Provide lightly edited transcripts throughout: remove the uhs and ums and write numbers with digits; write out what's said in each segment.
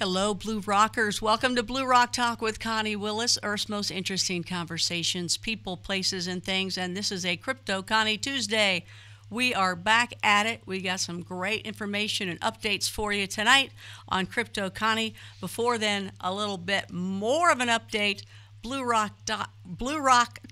Hello, Blue Rockers. Welcome to Blue Rock Talk with Connie Willis, Earth's most interesting conversations, people, places, and things. And this is a Crypto Connie Tuesday. We are back at it. We got some great information and updates for you tonight on Crypto Connie. Before then, a little bit more of an update. Blue Rock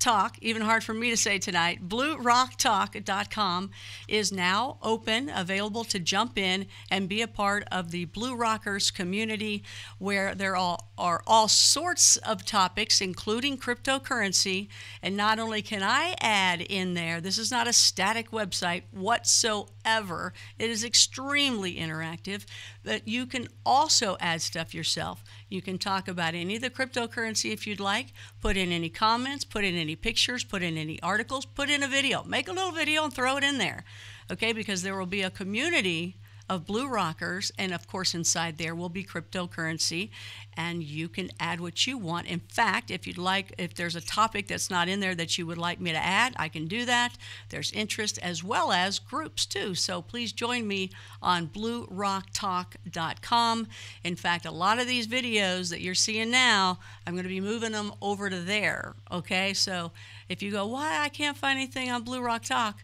Talk, even hard for me to say tonight, BlueRockTalk.com is now open, available to jump in and be a part of the Blue Rockers community, where there are all sorts of topics, including cryptocurrency. And not only can I add in there, this is not a static website whatsoever. It is extremely interactive, but you can also add stuff yourself. You can talk about any of the cryptocurrency if you'd like, put in any comments, put in any pictures, put in any articles, put in a video. Make a little video and throw it in there, okay? Because there will be a community of Blue Rockers, and of course inside there will be cryptocurrency, and you can add what you want. In fact, if you'd like, if there's a topic that's not in there that you would like me to add, I can do that. There's interest as well as groups too, so please join me on BlueRockTalk.com. In fact, a lot of these videos that you're seeing now, I'm going to be moving them over to there, okay? So if you go, why I can't find anything on Blue Rock Talk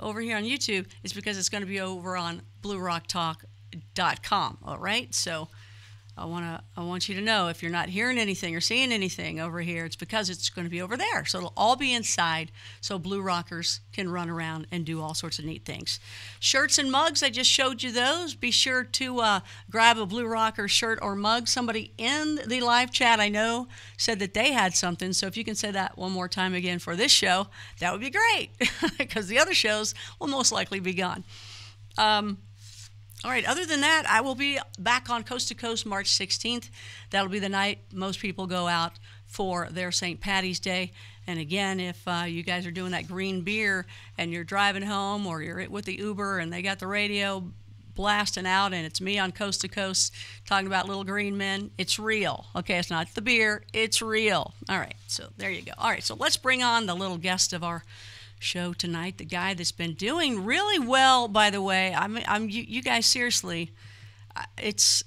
over here on YouTube, it's because it's going to be over on BlueRockTalk.com. All right, so I want you to know, if you're not hearing anything or seeing anything over here, it's because it's going to be over there. So it'll all be inside, so Blue Rockers can run around and do all sorts of neat things. Shirts and mugs, I just showed you those. Be sure to grab a Blue Rocker shirt or mug. Somebody in the live chat, I know, said that they had something. So if you can say that one more time again for this show, that would be great, because the other shows will most likely be gone. All right, other than that, I will be back on Coast to Coast March 16th. That'll be the night most people go out for their St. Patty's Day. And again, if you guys are doing that green beer and you're driving home, or you're with the Uber and they got the radio blasting out and it's me on Coast to Coast talking about little green men, it's real. Okay, it's not the beer, it's real. All right, so there you go. All right, so let's bring on the little guest of our show tonight, the guy that's been doing really well, by the way. You guys, seriously, it's,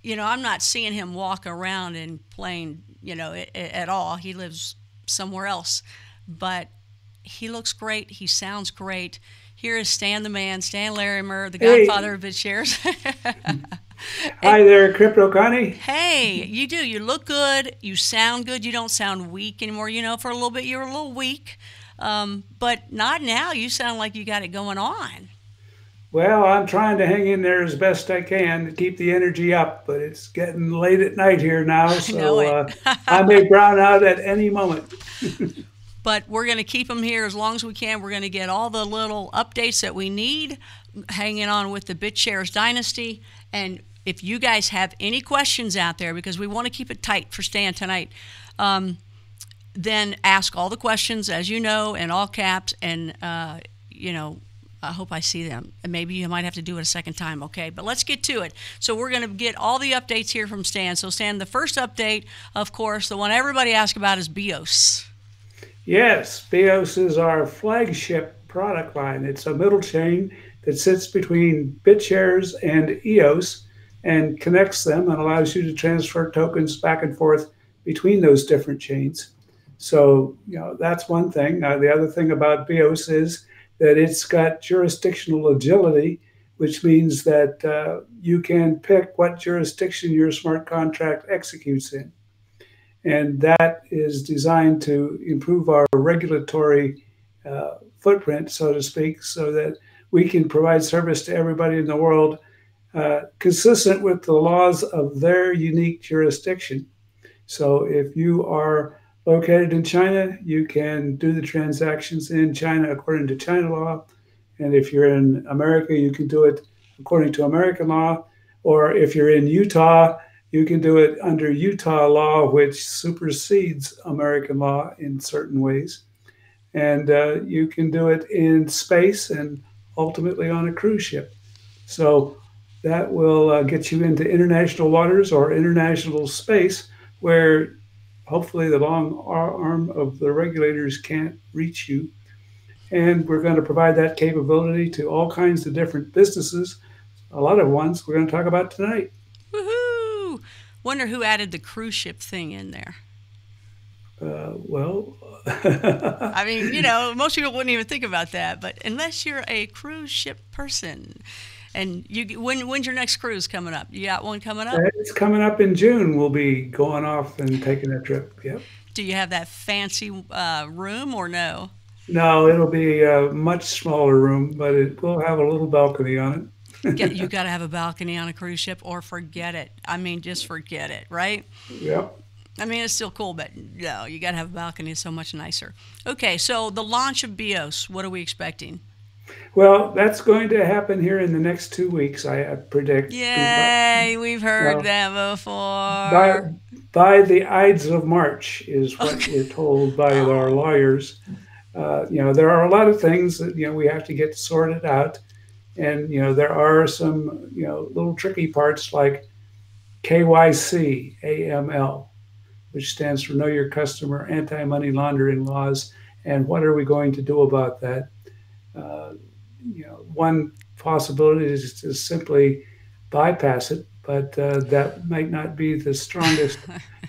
I'm not seeing him walk around and playing, at all. He lives somewhere else, but he looks great. He sounds great. Here is Stan the Man, Stan Larimer, the Godfather of BitShares. Hi there, Crypto Connie. Hey, you do. You look good. You sound good. You don't sound weak anymore. For a little bit you were a little weak. But not now. You sound like you got it going on. Well, I'm trying to hang in there as best I can to keep the energy up, but it's getting late at night here now, so I may brown out at any moment. But we're going to keep them here as long as we can. We're going to get all the little updates that we need, hanging on with the BitShares Dynasty. And if you guys have any questions out there, because we want to keep it tight for Stan tonight, then ask all the questions, as you know, in all caps, and, I hope I see them. And maybe you might have to do it a second time, okay? But let's get to it. So we're going to get all the updates here from Stan. So, Stan, the first update, of course, the one everybody asks about is BEOS. Yes, BEOS is our flagship product line. It's a middle chain that sits between BitShares and EOS and connects them and allows you to transfer tokens back and forth between those different chains. So, that's one thing. The other thing about BEOS is that it's got jurisdictional agility, which means that you can pick what jurisdiction your smart contract executes in. And that is designed to improve our regulatory footprint, so to speak, so that we can provide service to everybody in the world consistent with the laws of their unique jurisdiction. So if you are located in China, you can do the transactions in China according to China law. And if you're in America, you can do it according to American law. Or if you're in Utah, you can do it under Utah law, which supersedes American law in certain ways. And you can do it in space and ultimately on a cruise ship. So that will get you into international waters or international space where hopefully the long arm of the regulators can't reach you. And we're going to provide that capability to all kinds of different businesses, a lot of ones we're going to talk about tonight. Woohoo! Wonder who added the cruise ship thing in there. Well, I mean, you know, most people wouldn't even think about that, but unless you're a cruise ship person. And when's your next cruise coming up? You got one coming up? it's coming up in June. We'll be going off and taking a trip. Yep. Do you have that fancy room or no? No, it'll be a much smaller room, but it will have a little balcony on it. You got to have a balcony on a cruise ship or forget it. I mean, just forget it, right? Yep. I mean, it's still cool, but no, you got to have a balcony. It's so much nicer. Okay, so the launch of BEOS, what are we expecting? Well, that's going to happen here in the next 2 weeks, I predict. Yay, we've heard that By, before. by the Ides of March is what we're told by our lawyers. There are a lot of things that, we have to get sorted out. And, there are some, little tricky parts like KYC, AML, which stands for Know Your Customer, Anti-Money Laundering Laws, and what are we going to do about that? One possibility is to simply bypass it, but that might not be the strongest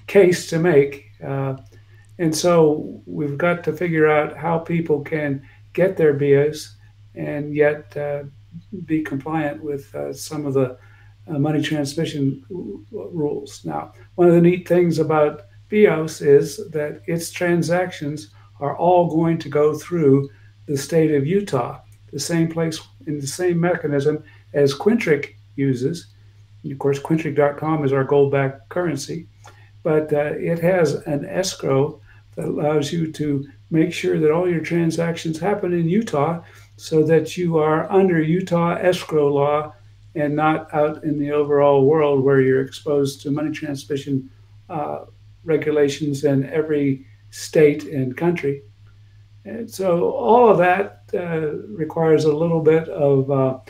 case to make. And so we've got to figure out how people can get their BEOS and yet be compliant with some of the money transmission rules. Now, one of the neat things about BEOS is that its transactions are all going to go through the state of Utah, the same place in the same mechanism as Quintric uses. And of course, Quintric.com is our gold-backed currency, but it has an escrow that allows you to make sure that all your transactions happen in Utah so that you are under Utah escrow law and not out in the overall world where you're exposed to money transmission regulations in every state and country. And so all of that requires a little bit of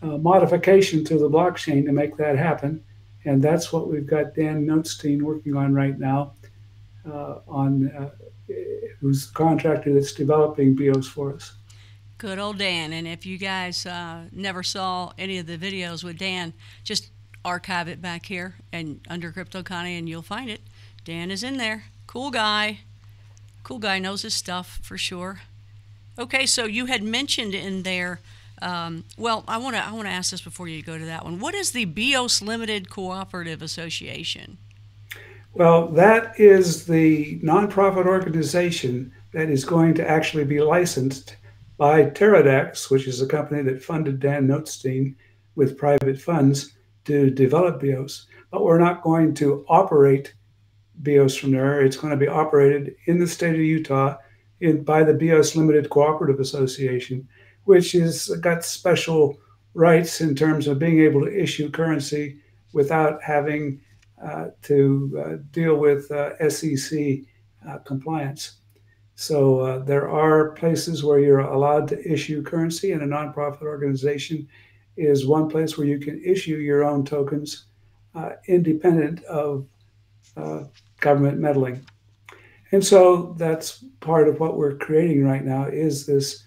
modification to the blockchain to make that happen. And that's what we've got Dan Notestein working on right now, who's the contractor that's developing BEOS for us. Good old Dan. And if you guys never saw any of the videos with Dan, just archive it back here and under Crypto Connie and you'll find it. Dan is in there. Cool guy. Cool guy, knows his stuff for sure. Okay, so you had mentioned in there, well, I want to ask this before you go to that one. What is the BEOS Limited Cooperative Association? Well, that is the nonprofit organization that is going to actually be licensed by Teradex, which is a company that funded Dan Notestein with private funds to develop BEOS. But we're not going to operate BEOS from there. It's going to be operated in the state of Utah by the BEOS Limited Cooperative Association, which has got special rights in terms of being able to issue currency without having to deal with SEC compliance. So there are places where you're allowed to issue currency, and a nonprofit organization is one place where you can issue your own tokens independent of government meddling. And so that's part of what we're creating right now is this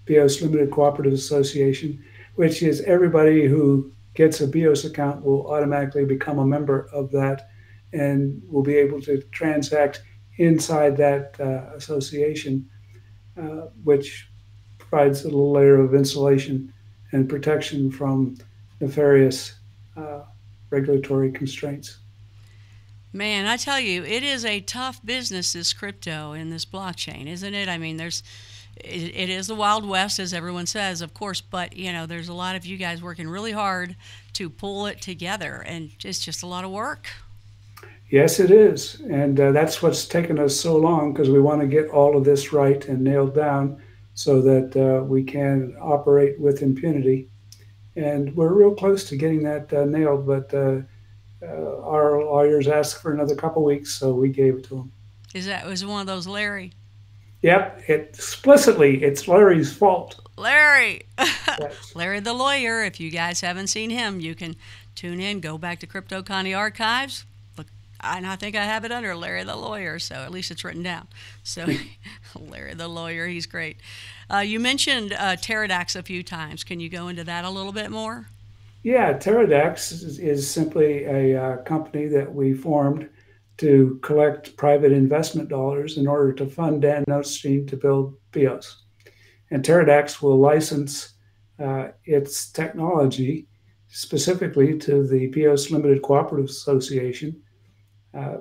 BEOS Limited Cooperative Association, which is everybody who gets a BEOS account will automatically become a member of that and will be able to transact inside that association, which provides a little layer of insulation and protection from nefarious regulatory constraints. Man, I tell you, it is a tough business, this crypto and this blockchain, isn't it? I mean, it is the Wild West, as everyone says, of course, but, there's a lot of you guys working really hard to pull it together, and it's just a lot of work. Yes, it is. And that's what's taken us so long, because we want to get all of this right and nailed down so that we can operate with impunity. And we're real close to getting that nailed, but our lawyers asked for another couple weeks, so we gave it to them. Was it one of those Larry? Yep, it's Larry's fault. Larry! Yes. Larry the lawyer. If you guys haven't seen him, you can tune in, go back to Crypto Connie archives. Look, and I think I have it under Larry the lawyer, so at least it's written down. So Larry the lawyer, he's great. You mentioned Teradex a few times. Can you go into that a little bit more? Yeah, Teradex is simply a company that we formed to collect private investment dollars in order to fund Dan Nostine to build BEOS. And Teradex will license its technology specifically to the BEOS Limited Cooperative Association,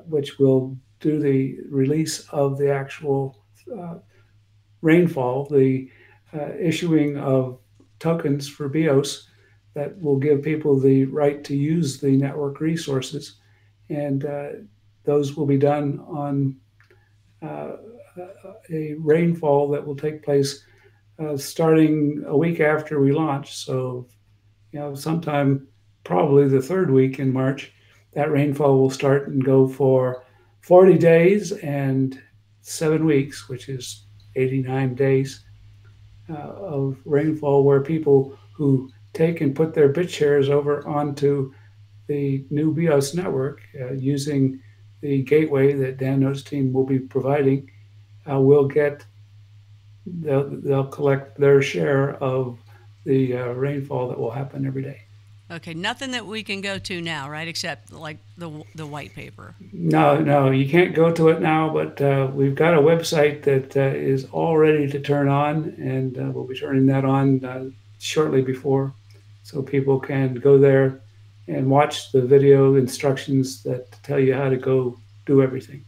which will do the release of the actual uh, rainfall, the issuing of tokens for BEOS that will give people the right to use the network resources. And those will be done on uh, a rainfall that will take place starting a week after we launch. So, sometime probably the third week in March, that rainfall will start and go for 40 days and 7 weeks, which is 89 days of rainfall, where people who take and put their BitShares over onto the new BEOS network using the gateway that Dan Nostine will be providing will get they'll collect their share of the rainfall that will happen every day. Okay, nothing that we can go to now, right? Except like the white paper. No, no, you can't go to it now, but we've got a website that is all ready to turn on, and we'll be turning that on shortly before, so people can go there and watch the video instructions that tell you how to go do everything.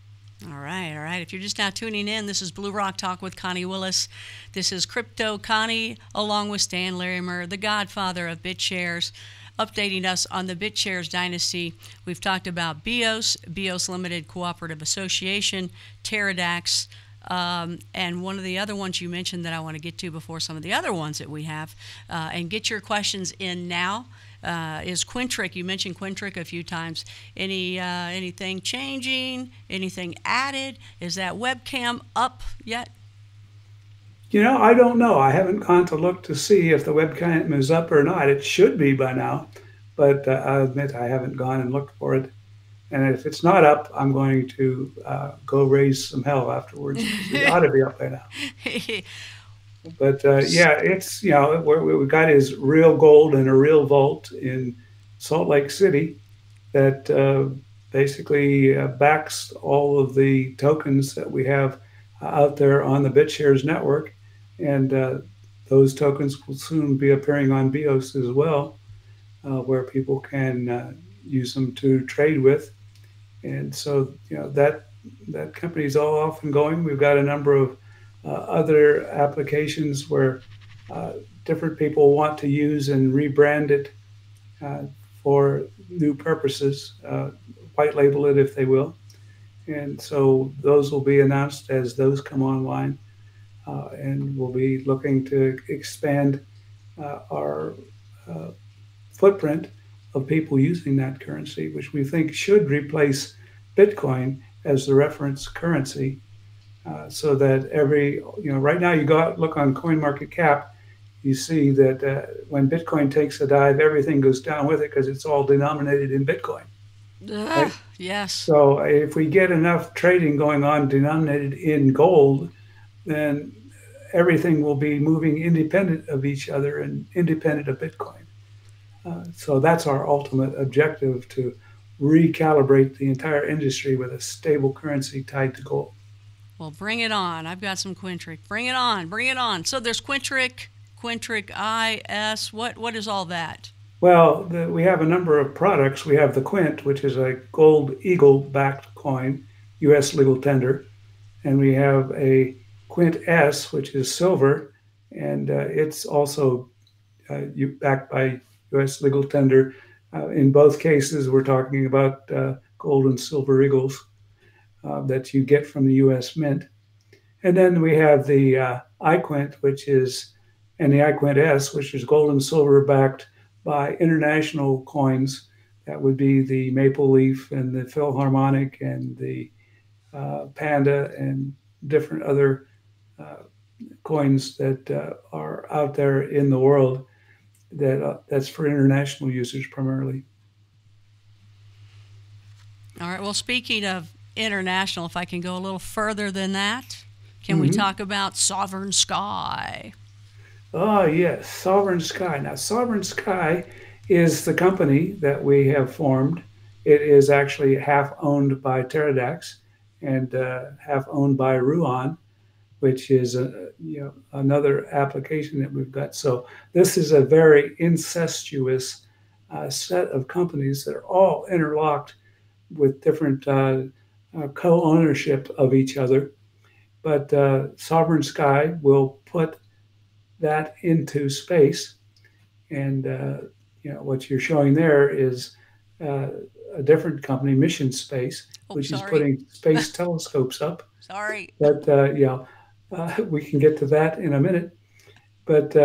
All right, all right. If you're just now tuning in, this is Blue Rock Talk with Connie Willis. This is Crypto Connie, along with Stan Larimer, the Godfather of BitShares, updating us on the BitShares Dynasty. We've talked about BEOS, BEOS Limited Cooperative Association, Teradex, and one of the other ones you mentioned that I want to get to before some of the other ones that we have. And get your questions in now. Is Quintric? You mentioned Quintric a few times. Anything changing? Anything added? Is that webcam up yet? I don't know. I haven't gone to look to see if the webcam is up or not. It should be by now, but I admit I haven't gone and looked for it. And if it's not up, I'm going to go raise some hell afterwards. It ought to be up by now. But yeah, it's, what we got is real gold in a real vault in Salt Lake City that basically backs all of the tokens that we have out there on the BitShares network. And those tokens will soon be appearing on BEOS as well, where people can use them to trade with. And so, that company is all off and going. We've got a number of other applications where different people want to use and rebrand it for new purposes, white label it if they will. And so those will be announced as those come online. And we'll be looking to expand our footprint of people using that currency, which we think should replace Bitcoin as the reference currency. So that right now you go out, look on CoinMarketCap, you see that when Bitcoin takes a dive, everything goes down with it because it's all denominated in Bitcoin. Right? Yes. So if we get enough trading going on denominated in gold, then everything will be moving independent of each other and independent of Bitcoin. So that's our ultimate objective, to recalibrate the entire industry with a stable currency tied to gold. Well, bring it on. I've got some Quintric. Bring it on. Bring it on. So there's Quintric IS. What is all that? Well, we have a number of products. We have the Quint, which is a gold eagle-backed coin, U.S. legal tender. And we have a Quint S, which is silver, and it's also backed by U.S. legal tender. In both cases, we're talking about gold and silver eagles that you get from the U.S. Mint. And then we have the iQuint, and the iQuint S, which is gold and silver backed by international coins. That would be the Maple Leaf and the Philharmonic and the Panda and different other coins that are out there in the world that's for international users primarily. All right. Well, speaking of international, if I can go a little further than that, can we talk about Sovereign Sky? Oh, yes, Sovereign Sky. Now, Sovereign Sky is the company that we have formed. It is actually half owned by Teradax and half owned by RUON, which is another application that we've got. So this is a very incestuous set of companies that are all interlocked with different co-ownership of each other. But Sovereign Sky will put that into space, and what you're showing there is a different company, Mission Space, which is putting space telescopes up. Sorry. But we can get to that in a minute. But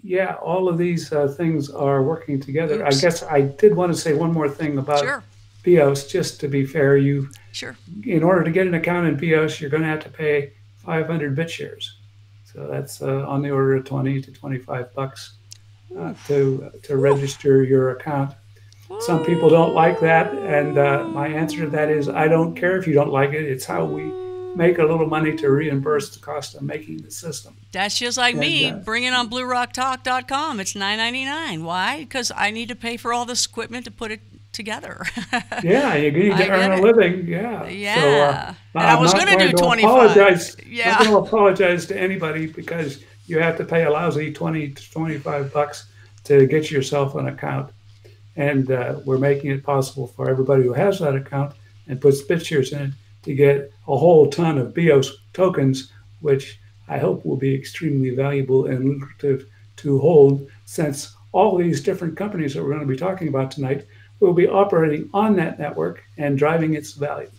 yeah, all of these things are working together. Oops. I guess I did want to say one more thing about BEOS, just to be fair. In order to get an account in BEOS, you're going to have to pay 500 BitShares. So that's on the order of 20 to 25 bucks to register your account. Some people don't like that, and my answer to that is I don't care if you don't like it. It's how we make a little money to reimburse the cost of making the system. That's just like me bringing on BlueRockTalk.com. It's $9.99. Why? Because I need to pay for all this equipment to put it together. Yeah, you need to earn a living. Yeah. Yeah. So, and I was going to do 25. Yeah. I'm going to apologize to anybody because you have to pay a lousy 20 to 25 bucks to get yourself an account. And we're making it possible for everybody who has that account and puts BitShares in it to get a whole ton of BEOS tokens, which I hope will be extremely valuable and lucrative to hold, since all these different companies that we're going to be talking about tonight will be operating on that network and driving its value.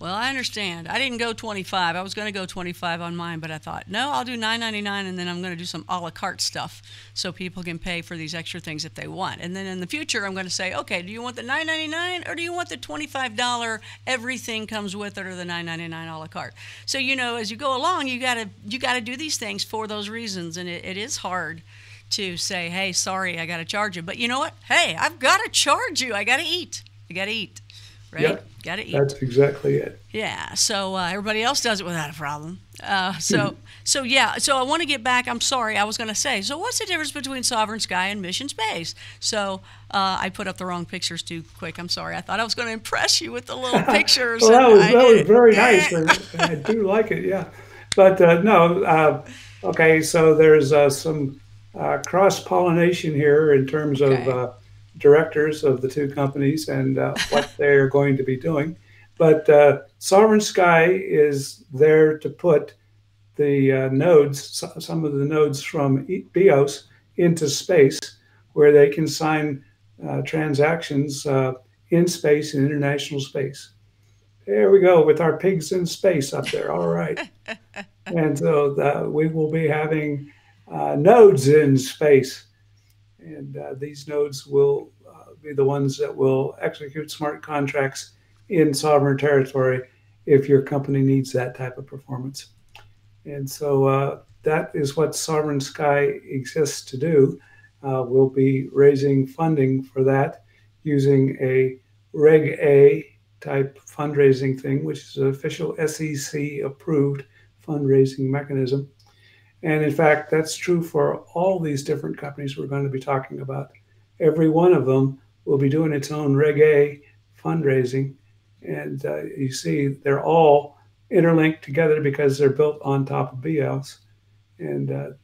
Well, I understand. I didn't go 25. I was going to go 25 on mine, but I thought, no, I'll do $9.99, and then I'm going to do some a la carte stuff so people can pay for these extra things if they want. And then in the future, I'm going to say, okay, do you want the $9.99 or do you want the $25 everything comes with it, or the $9.99 a la carte? So, as you go along, you got to do these things for those reasons, and it is hard to say, hey, sorry, I got to charge you. But you know what? Hey, I've got to charge you. I got to eat. I got to eat. Right? Yep, got to eat. That's exactly it. Yeah. So everybody else does it without a problem. So I want to get back. I'm sorry. I was going to say, so what's the difference between Sovereign Sky and Mission Space? So I put up the wrong pictures too quick. I'm sorry. I thought I was going to impress you with the little pictures. Well, that was very nice. I do like it. Yeah. But no. Okay. So there's some cross-pollination here in terms of directors of the two companies and what they're going to be doing. But Sovereign Sky is there to put the nodes, some of the nodes from BEOS, into space, where they can sign transactions in space, in international space. There we go, with our pigs in space up there. All right. And so we will be having nodes in space. And these nodes will be the ones that will execute smart contracts in sovereign territory if your company needs that type of performance. And so that is what Sovereign Sky exists to do. We'll be raising funding for that using a Reg A type fundraising thing, which is an official SEC approved fundraising mechanism. And in fact, that's true for all these different companies we're going to be talking about. Every one of them will be doing its own Reg A fundraising. And you see, they're all interlinked together because they're built on top of BEOS. And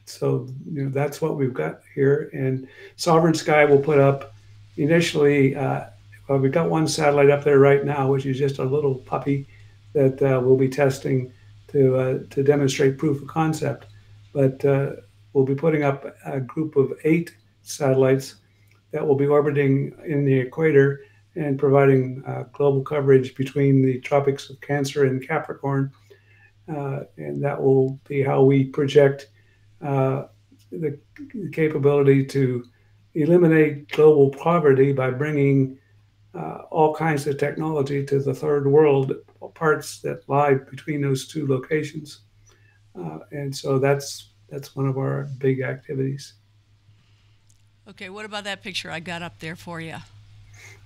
so that's what we've got here. And Sovereign Sky will put up initially, we've got one satellite up there right now, which is just a little puppy that we'll be testing to demonstrate proof of concept. But we'll be putting up a group of 8 satellites that will be orbiting in the equator and providing global coverage between the tropics of Cancer and Capricorn. And that will be how we project the capability to eliminate global poverty by bringing all kinds of technology to the third world, parts that lie between those two locations. And so that's one of our big activities. Okay, what about that picture I got up there for you?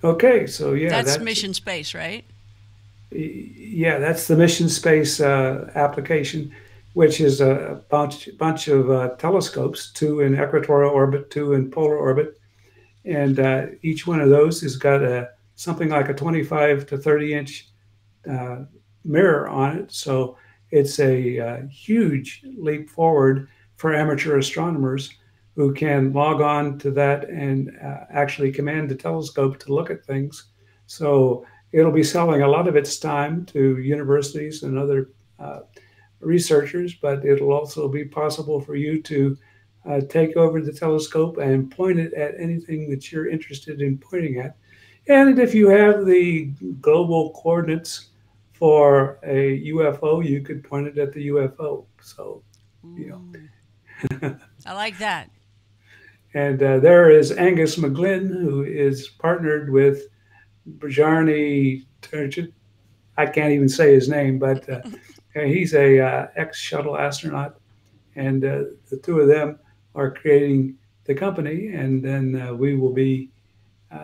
Okay, so yeah. That's Mission Space, right? Yeah, that's the Mission Space application, which is a bunch of telescopes, 2 in equatorial orbit, 2 in polar orbit. and each one of those has got something like a 25 to 30-inch mirror on it. So it's a huge leap forward for amateur astronomers who can log on to that and actually command the telescope to look at things. So it'll be selling a lot of its time to universities and other researchers, but it'll also be possible for you to take over the telescope and point it at anything that you're interested in pointing at. And if you have the global coordinates for a UFO, you could point it at the UFO. So, you know. I like that. And there is Angus McGlynn, who is partnered with Bjarni Turchin. I can't even say his name, but he's a ex-shuttle astronaut, and the two of them are creating the company, and then we will be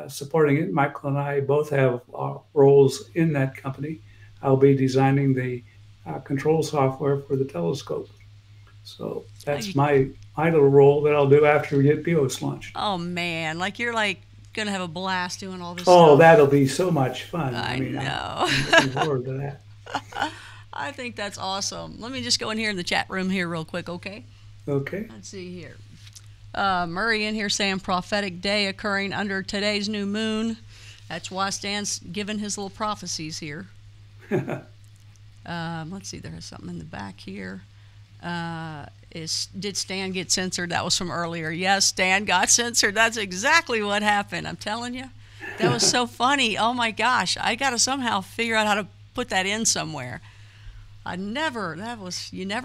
supporting it. Michael and I both have roles in that company. I'll be designing the control software for the telescope. So that's my little role that I'll do after we get BEOS launched. Oh man, like you're like gonna have a blast doing all this Oh, stuff. that'll be so much fun. I mean, know. I'm looking forward to that. I think that's awesome. Let me just go in here in the chat room here real quick, okay? Okay. Let's see here. Murray in here saying prophetic day occurring under today's new moon. That's why Stan's giving his little prophecies here. Let's see, there's something in the back here. Did Stan get censored? That was from earlier. Yes, Stan got censored. That's exactly what happened. I'm telling you. That was so funny. Oh my gosh. I got to somehow figure out how to put that in somewhere. You never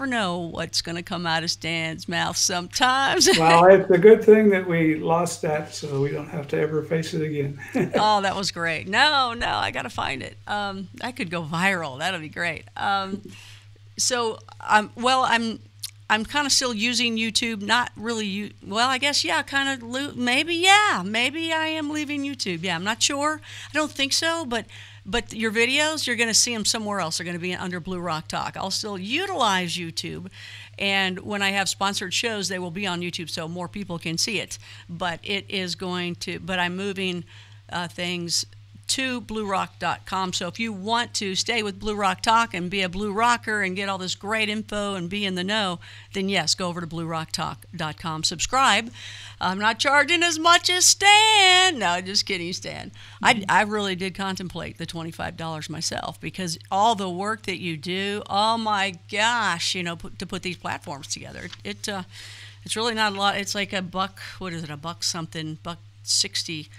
know what's going to come out of Stan's mouth sometimes. Well, it's a good thing that we lost that so we don't have to ever face it again. Oh, that was great. No, I got to find it. That could go viral. That'll be great. So, I'm kind of still using YouTube. Not really. Well, I guess kind of. Maybe I am leaving YouTube. Yeah, I'm not sure. I don't think so. But your videos, you're going to see them somewhere else. They're going to be under Blue Rock Talk. I'll still utilize YouTube, and when I have sponsored shows, they will be on YouTube so more people can see it. But I'm moving things to BlueRock.com. So if you want to stay with Blue Rock Talk and be a Blue Rocker and get all this great info and be in the know, then yes, go over to BlueRockTalk.com. Subscribe. I'm not charging as much as Stan. No, just kidding, Stan. I really did contemplate the $25 myself because all the work that you do, oh my gosh, to put these platforms together. It's really not a lot. It's like $1.60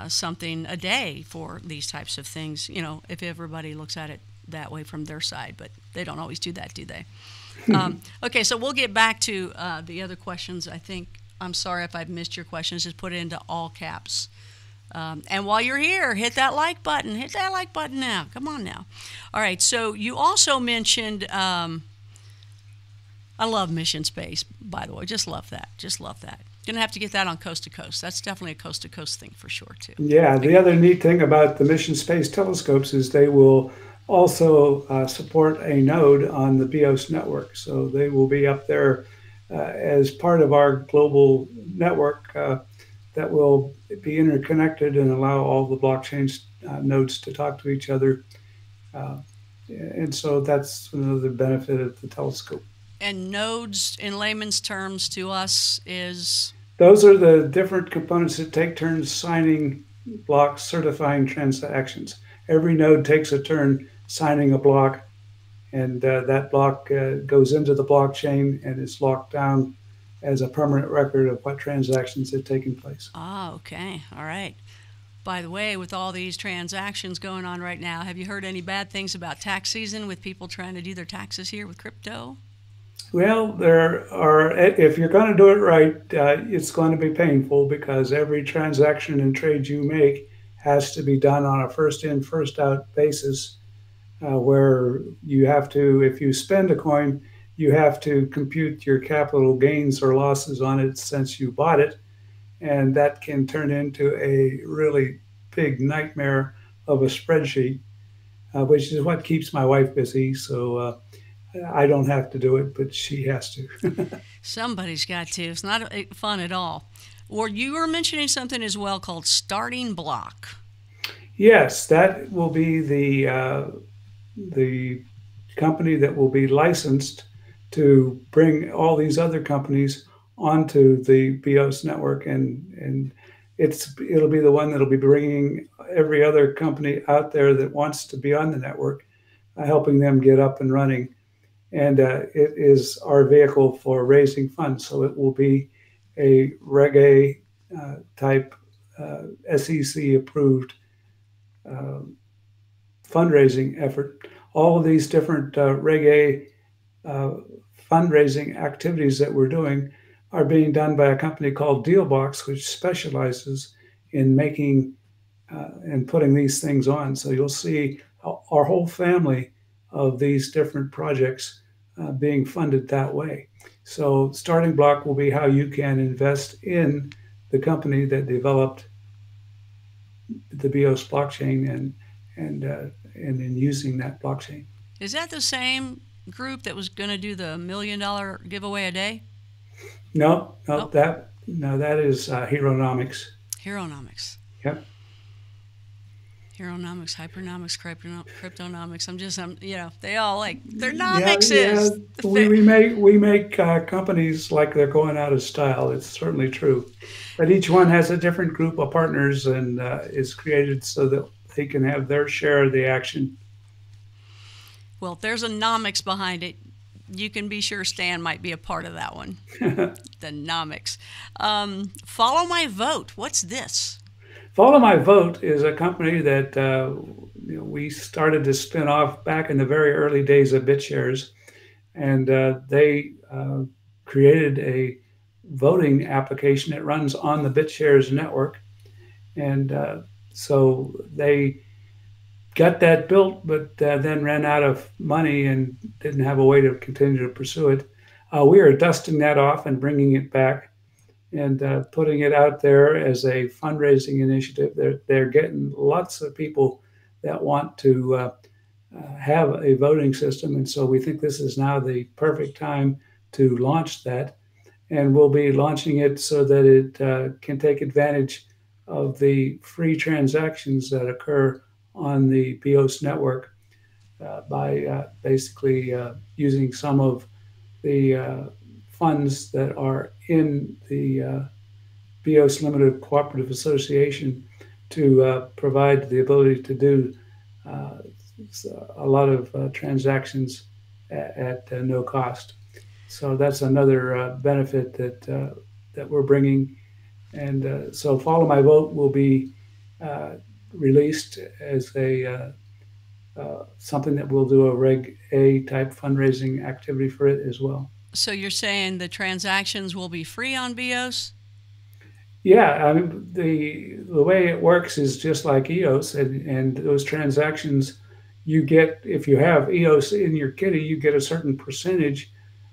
something a day for these types of things, if everybody looks at it that way from their side, but they don't always do that, do they? Okay, so we'll get back to the other questions. I'm sorry if I've missed your questions. Just put it into all caps. And while you're here, hit that like button. Hit that like button now. Come on now. All right, so you also mentioned, I love mission space, by the way. Just love that. Going to have to get that on Coast to Coast. That's definitely a Coast to Coast thing for sure, too. Yeah, the other neat thing about the mission space telescopes is they will also support a node on the BEOS network. So they will be up there as part of our global network that will be interconnected and allow all the blockchain nodes to talk to each other. And so that's another benefit of the telescope. And nodes, in layman's terms, to us is? Those are the different components that take turns signing blocks, certifying transactions. Every node takes a turn signing a block, and that block goes into the blockchain and is locked down as a permanent record of what transactions have taken place. Ah, okay. All right. By the way, with all these transactions going on right now, have you heard any bad things about tax season with people trying to do their taxes here with crypto? Well, there are, if you're going to do it right, it's going to be painful because every transaction and trade you make has to be done on a first in, first out basis, where you have to, if you spend a coin, you have to compute your capital gains or losses on it since you bought it. And that can turn into a really big nightmare of a spreadsheet, which is what keeps my wife busy. So I don't have to do it, but she has to. Somebody's got to. It's not fun at all. Or you were mentioning something as well called starting block. Yes, that will be the company that will be licensed to bring all these other companies onto the BEOS network, and it'll be the one that'll be bringing every other company out there that wants to be on the network, helping them get up and running. And it is our vehicle for raising funds. So it will be a Reg A type SEC approved uh, fundraising effort. All of these different Reg A fundraising activities that we're doing are being done by a company called Dealbox, which specializes in making and putting these things on. So you'll see our whole family of these different projects being funded that way. So starting block will be how you can invest in the company that developed the BEOS blockchain and in using that blockchain. Is that the same group that was going to do the $1 million giveaway a day? No, Oh, that is Heronomics. Heronomics. Yep. Heronomics, hypernomics, cryptonomics. They all their Yeah, nomics yeah. is. We make companies like they're going out of style. It's certainly true, but each one has a different group of partners and is created so that they can have their share of the action. Well, if there's a nomics behind it, you can be sure Stan might be a part of that one. The nomics. Follow My Vote. What's this? Follow My Vote is a company that we started to spin off back in the very early days of BitShares, and they created a voting application that runs on the BitShares network, and so they got that built, but then ran out of money and didn't have a way to continue to pursue it. We are dusting that off and bringing it back and putting it out there as a fundraising initiative. They're getting lots of people that want to have a voting system, and so we think this is now the perfect time to launch that. And we'll be launching it so that it can take advantage of the free transactions that occur on the BEOS network by basically using some of the funds that are in the BEOS Limited Cooperative Association to provide the ability to do a lot of transactions at no cost. So that's another benefit that we're bringing. And so Follow My Vote will be released as a something that we'll do a Reg A type fundraising activity for it as well. So you're saying the transactions will be free on BEOS? Yeah, I mean, the way it works is just like EOS, and those transactions you get, if you have EOS in your kitty, you get a certain percentage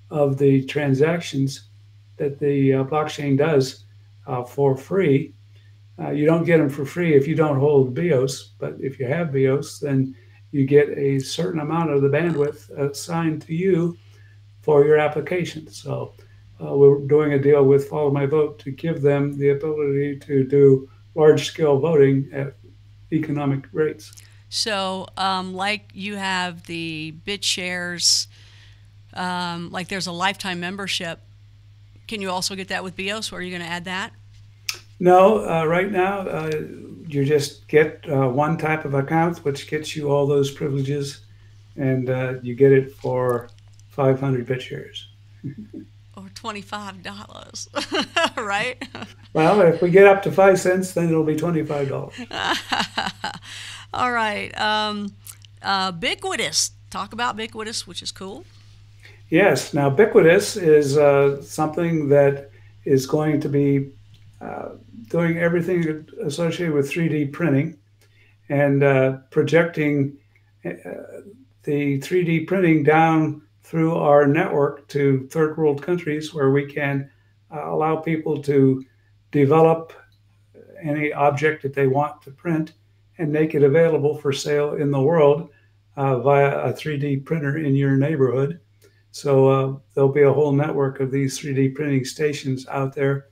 of the transactions that the blockchain does for free. You don't get them for free if you don't hold BEOS, but if you have BEOS, then you get a certain amount of the bandwidth assigned to you for your application. So we're doing a deal with Follow My Vote to give them the ability to do large-scale voting at economic rates. So, like you have the BitShares, like there's a lifetime membership. Can you also get that with BEOS, or are you going to add that? No, right now you just get one type of account, which gets you all those privileges, and you get it for 500 BitShares. Or $25, right? Well, if we get up to 5 cents, then it'll be $25. All right. Biquitous. Talk about Biquitous, which is cool. Yes. Now, Biquitous is something that is going to be doing everything associated with 3D printing and projecting the 3D printing down through our network to third world countries where we can allow people to develop any object that they want to print and make it available for sale in the world via a 3D printer in your neighborhood. So there'll be a whole network of these 3D printing stations out there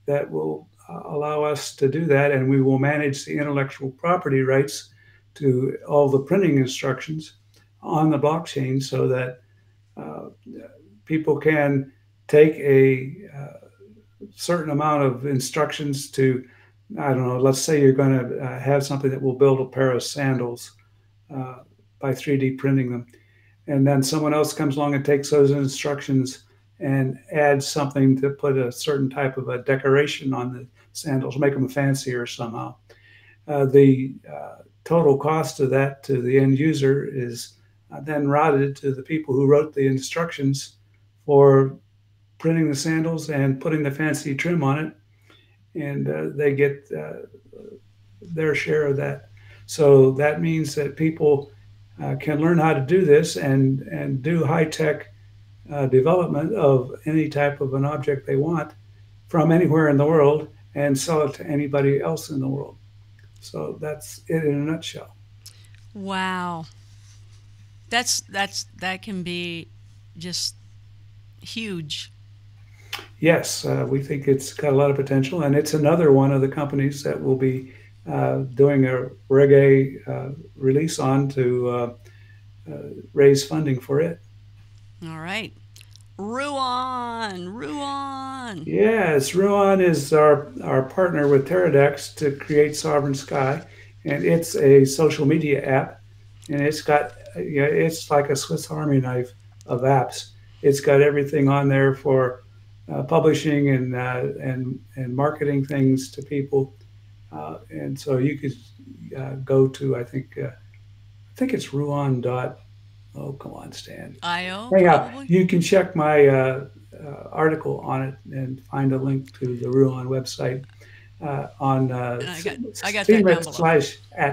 that will allow us to do that, and we will manage the intellectual property rights to all the printing instructions on the blockchain so that uh, people can take a certain amount of instructions to, I don't know, let's say you're going to have something that will build a pair of sandals uh, by 3D printing them. And then someone else comes along and takes those instructions and adds something to put a certain type of a decoration on the sandals, make them fancier somehow. The total cost of that to the end user is then routed to the people who wrote the instructions for printing the sandals and putting the fancy trim on it, and they get their share of that. So that means that people can learn how to do this and do high-tech development of any type of an object they want from anywhere in the world and sell it to anybody else in the world. So that's it in a nutshell. Wow. That can be just huge. Yes, we think it's got a lot of potential, and it's another one of the companies that will be doing a Reg A release on to raise funding for it. All right. RUON. Yes, RUON is our partner with Teradex to create Sovereign Sky, and it's a social media app, and it's got, it's like a Swiss Army knife of apps. It's got everything on there for publishing and marketing things to people, and so you could go to, I think it's Ruon dot. Oh, come on, Stan. IO. Anyhow, you can check my article on it and find a link to the Ruon website on I got that down below.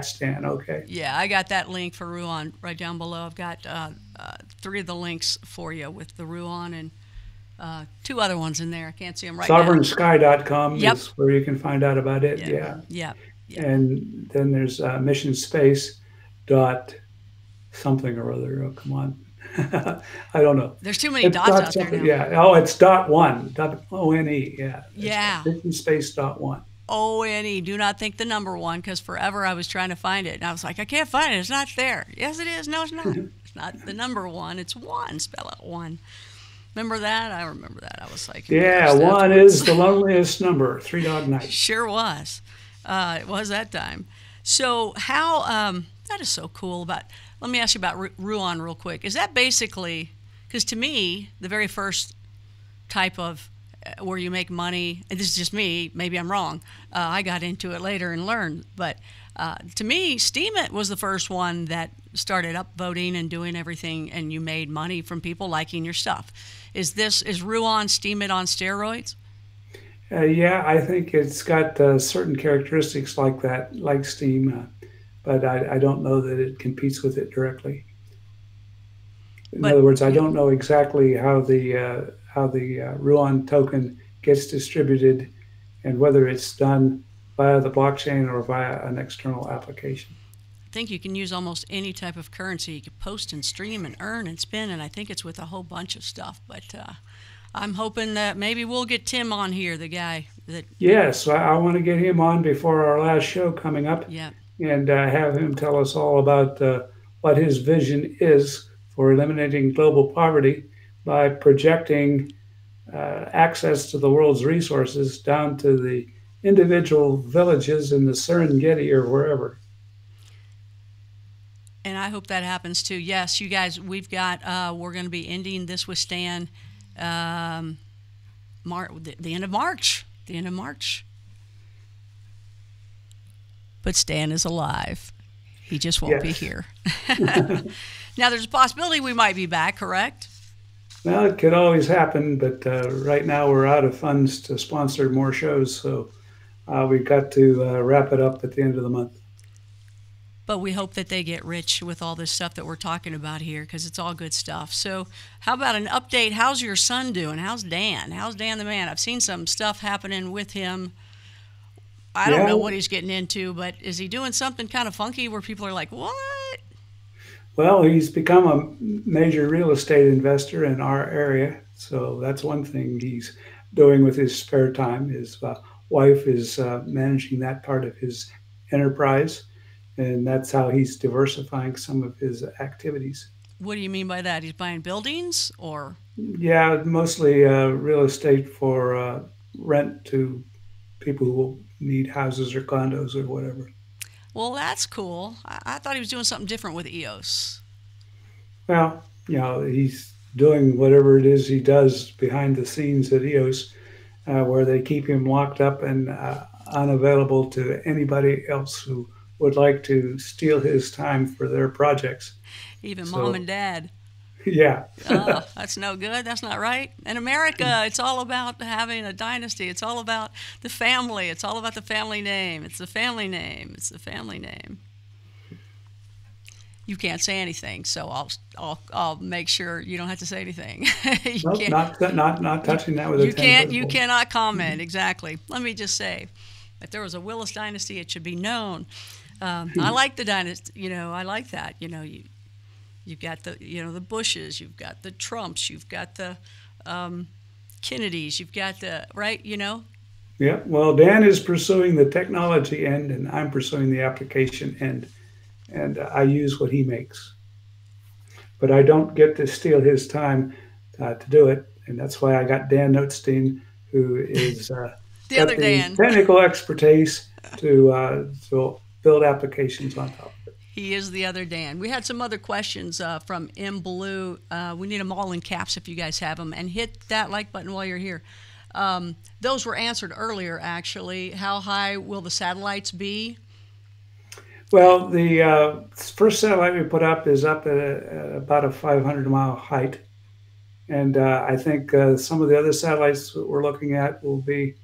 /@Stan. Okay. Yeah, I got that link for RUON right down below. I've got 3 of the links for you with the RUON and 2 other ones in there. I can't see them right now. SovereignSky.com Yep. is where you can find out about it. Yeah. And then there's missionspace dot something or other. Oh, come on. I don't know. There's too many dots out there now. Yeah. Oh, it's .1. .one. Yeah. Yeah. Missionspace.1. ONE. Do not think the number 1, because forever I was trying to find it. And I was like, I can't find it. It's not there. Yes, it is. No, it's not. It's not the number 1. It's 1. Spell out 1. Remember that? I remember that. I was like, yeah, 1 is the loneliest number. 3 Dog Night. Sure was. It was that time. So how, that is so cool. Let me ask you about RUON real quick. Is that basically, because to me, the very first type of where you make money, and this is just me, maybe I'm wrong, I got into it later and learned, but to me, Steemit was the first one that started upvoting and doing everything, and you made money from people liking your stuff. Is RUON Steemit on steroids? Yeah, I think it's got certain characteristics like that, like Steem, but I don't know that it competes with it directly. In other words, I don't know exactly how the RUON token gets distributed and whether it's done via the blockchain or via an external application. I think you can use almost any type of currency. You can post and stream and earn and spin, and I think it's with a whole bunch of stuff. But I'm hoping that maybe we'll get Tim on here, the guy that... Yes, I want to get him on before our last show coming up. Yeah. And have him tell us all about what his vision is for eliminating global poverty by projecting access to the world's resources down to the individual villages in the Serengeti or wherever. And I hope that happens too. Yes, you guys, we're going to be ending this with Stan the end of March. The end of March. But Stan is alive. He just won't be here. Now, there's a possibility we might be back, correct? Well, it could always happen, but right now we're out of funds to sponsor more shows, so we've got to wrap it up at the end of the month. But we hope that they get rich with all this stuff that we're talking about here, because it's all good stuff. So how about an update? How's your son doing? How's Dan? How's Dan the man? I've seen some stuff happening with him. I don't know what he's getting into, but is he doing something kind of funky where people are like, what? Well, he's become a major real estate investor in our area, so that's one thing. He's doing with his spare time. His wife is managing that part of his enterprise, and that's how he's diversifying some of his activities. What do you mean by that? He's buying buildings or? Yeah, mostly real estate for rent to people who need houses or condos or whatever. Well, that's cool. I thought he was doing something different with EOS. Well, he's doing whatever it is he does behind the scenes at EOS, where they keep him locked up and unavailable to anybody else who would like to steal his time for their projects. Even mom So, and dad. yeah. Oh, that's no good. That's not right. In America, it's all about having a dynasty. It's all about the family. It's all about the family name. It's the family name. It's the family name. You can't say anything, so I'll make sure you don't have to say anything. You Nope, can't. not touching that with a You 10 can't. foot You pole. cannot comment. Exactly. Let me just say, if there was a Willis dynasty, it should be known. I like the dynasty. I like that. You've got the Bushes, you've got the Trumps, you've got the Kennedys, you've got the right. Yeah, well, Dan is pursuing the technology end, and I'm pursuing the application end, and I use what he makes. But I don't get to steal his time to do it, and that's why I got Dan Notstein, who is The other got the Dan. technical expertise to build applications on top of it. He is the other Dan. We had some other questions from M Blue. We need them all in caps if you guys have them, and hit that like button while you're here. Those were answered earlier, actually. How high will the satellites be? Well, the first satellite we put up is up at about a 500-mile height, and I think some of the other satellites that we're looking at will be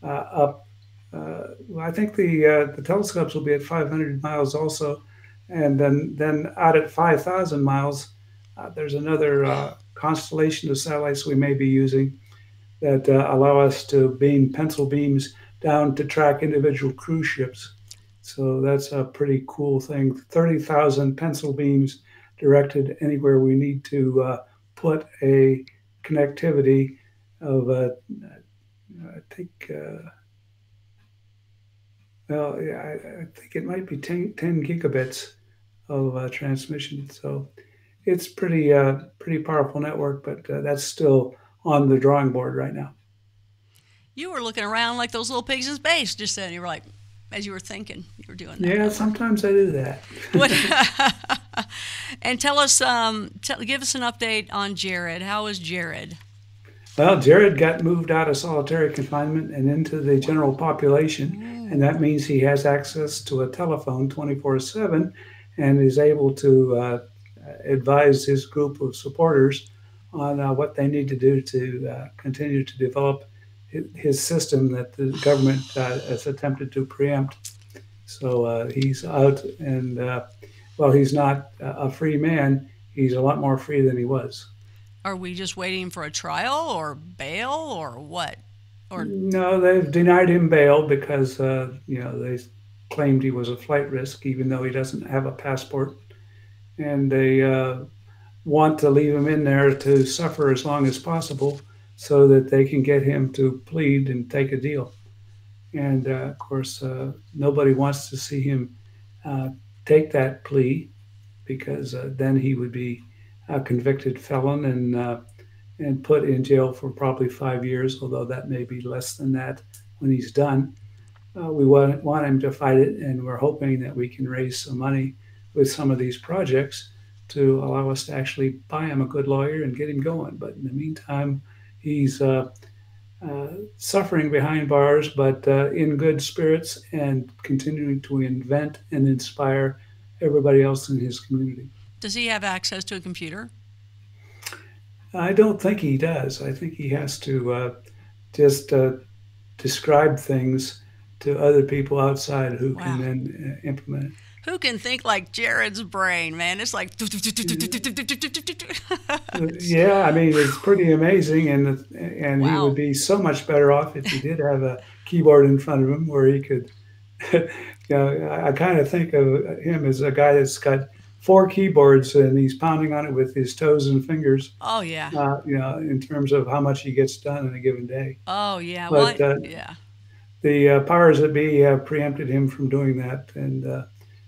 up. Well, I think the telescopes will be at 500 miles also, and then out at 5,000 miles, there's another constellation of satellites we may be using that allow us to beam pencil beams down to track individual cruise ships. So that's a pretty cool thing. 30,000 pencil beams directed anywhere we need to put a connectivity of, I think, well, yeah, I think it might be 10 gigabits of transmission. So it's pretty powerful network, but that's still on the drawing board right now. You were looking around like those little pigs in space just then. You were like, as you were thinking, you were doing that. Yeah, sometimes I do that. And tell us, give us an update on Jared. How is Jared? Well, Jared got moved out of solitary confinement and into the general population, and that means he has access to a telephone 24/7 and is able to advise his group of supporters on what they need to do to continue to develop his system that the government has attempted to preempt. So he's out, and while he's not a free man, he's a lot more free than he was. Are we just waiting for a trial or bail or what? Or No, they've denied him bail because they claimed he was a flight risk, even though he doesn't have a passport, and they want to leave him in there to suffer as long as possible so that they can get him to plead and take a deal. And of course, nobody wants to see him take that plea because then he would be a convicted felon and put in jail for probably 5 years, although that may be less than that when he's done. We want him to fight it, and we're hoping that we can raise some money with some of these projects to allow us to actually buy him a good lawyer and get him going. But in the meantime, he's suffering behind bars, but in good spirits and continuing to invent and inspire everybody else in his community. does he have access to a computer? I don't think he does. I think he has to just describe things to other people outside who can Wow. then implement it. Who can think like Jared's brain, man? It's like. Yeah, I mean, it's pretty amazing, and he Wow. would be so much better off if he did have a keyboard in front of him where he could. I kind of think of him as a guy that's got 4 keyboards, and he's pounding on it with his toes and fingers. Oh yeah. In terms of how much he gets done in a given day. Oh yeah. But Yeah. the powers that be have preempted him from doing that, and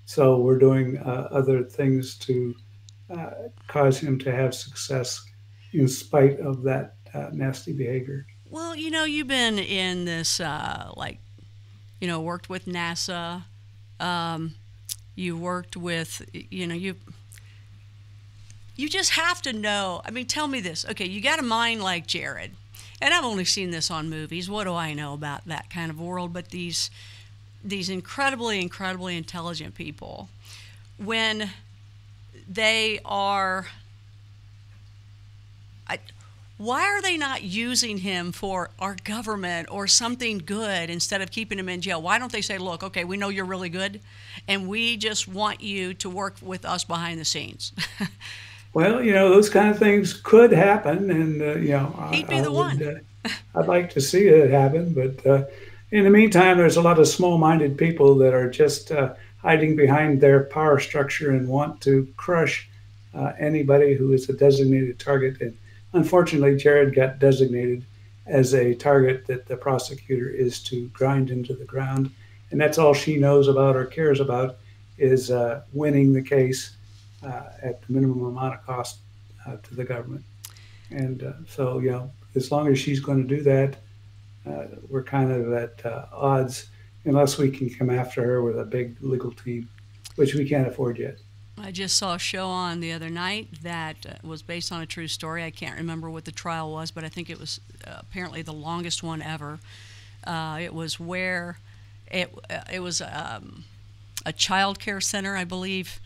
so we're doing other things to cause him to have success in spite of that nasty behavior. Well, you've been in this, worked with NASA. You worked with, you just have to know. I mean, tell me this. Okay, you got a mind like Jared, and I've only seen this on movies. What do I know about that kind of world? But these incredibly, incredibly intelligent people, when they are, why are they not using him for our government or something good instead of keeping him in jail? Why don't they say, look, okay, we know you're really good, and we just want you to work with us behind the scenes? Well, those kind of things could happen, and He'd be the one. I'd like to see it happen, but in the meantime, there's a lot of small-minded people that are just hiding behind their power structure and want to crush anybody who is a designated target. And unfortunately, Jared got designated as a target that the prosecutor is to grind into the ground, and that's all she knows about or cares about is winning the case at the minimum amount of cost to the government. And so, as long as she's going to do that, we're kind of at odds unless we can come after her with a big legal team, which we can't afford yet. I just saw a show on the other night that was based on a true story. I can't remember what the trial was, but I think it was apparently the longest one ever. It was where it was a child care center, I believe,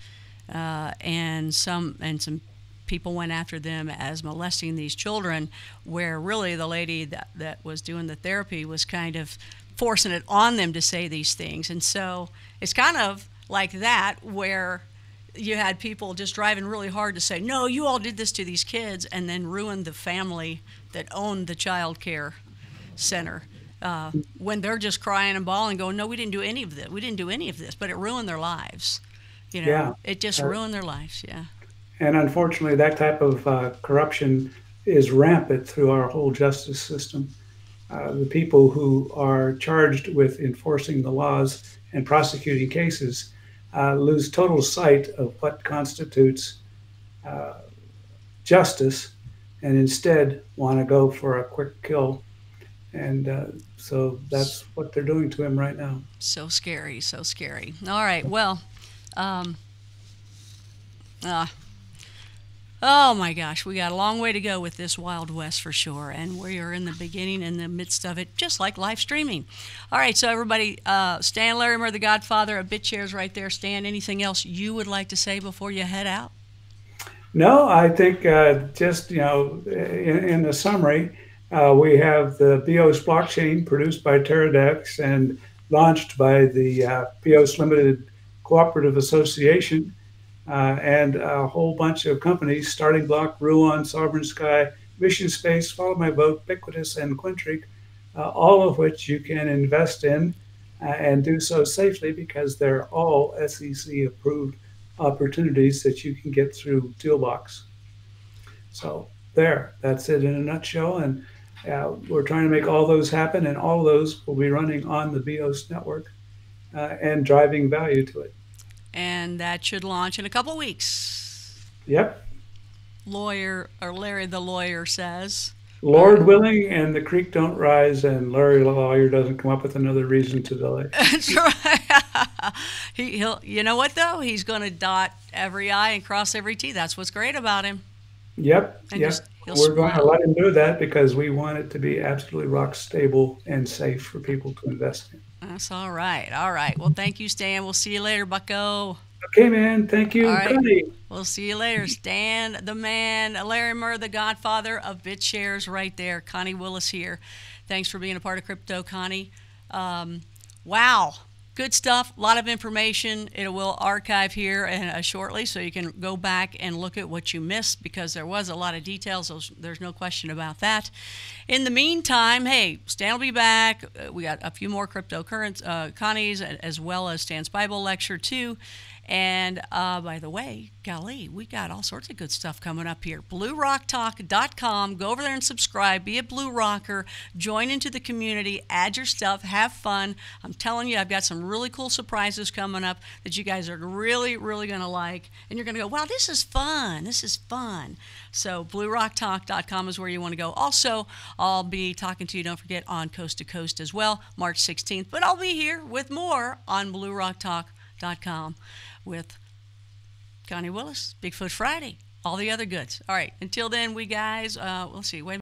and some people went after them as molesting these children, where really the lady that was doing the therapy was kind of forcing it on them to say these things. And so it's kind of like that, where you had people just driving really hard to say, no, you all did this to these kids, and then ruined the family that owned the child care center. When they're just crying and bawling, going, no, we didn't do any of this. We didn't do any of this, but it ruined their lives. Yeah. It just ruined their lives, yeah. And unfortunately, that type of corruption is rampant through our whole justice system. The people who are charged with enforcing the laws and prosecuting cases lose total sight of what constitutes justice, and instead want to go for a quick kill. And so that's what they're doing to him right now. So scary, so scary. All right, well, oh my gosh, we got a long way to go with this Wild West for sure, and we are in the beginning, in the midst of it, just like live streaming. All right, so everybody, Stan Larimer, the Godfather of BitShares right there. Stan, anything else you would like to say before you head out? No, I think just, in the summary, we have the BEOS blockchain produced by Teradex and launched by the BEOS Limited Cooperative Association, and a whole bunch of companies, Starting Block, RUON, Sovereign Sky, Mission Space, Follow My Vote, Ubiquitous, and Quintric, all of which you can invest in and do so safely because they're all SEC-approved opportunities that you can get through Dealbox. So that's it in a nutshell. And we're trying to make all those happen, and all those will be running on the BEOS network and driving value to it. And that should launch in a couple weeks. Yep. Larry the lawyer says. Lord willing, and the creek don't rise, and Larry the lawyer doesn't come up with another reason to delay. That's right. He'll. You know what though? He's going to dot every I and cross every T. That's what's great about him. Yep. And yep. We're going to let him do that because we want it to be absolutely rock stable and safe for people to invest in. That's all right. All right. Well, thank you, Stan. We'll see you later, bucko. Okay, man. Thank you, Connie. We'll see you later. Stan, the man, Larimer, the Godfather of BitShares right there. Connie Willis here. Thanks for being a part of Crypto Connie. Wow. Good stuff. A lot of information. It will archive here shortly, so you can go back and look at what you missed, because there was a lot of details. So there's no question about that. In the meantime, hey, Stan will be back. We got a few more cryptocurrency Connies, as well as Stan's Bible lecture too. And by the way, golly, we got all sorts of good stuff coming up here. BlueRockTalk.com. Go over there and subscribe. Be a Blue Rocker. Join into the community. Add your stuff. Have fun. I'm telling you, I've got some really cool surprises coming up that you guys are really, really going to like. And you're going to go, wow, this is fun. This is fun. So BlueRockTalk.com is where you want to go. Also, I'll be talking to you, don't forget, on Coast to Coast as well, March 16th. But I'll be here with more on BlueRockTalk.com with Connie Willis, Bigfoot Friday, all the other goods. All right, until then, we guys, we'll see. Wait a minute.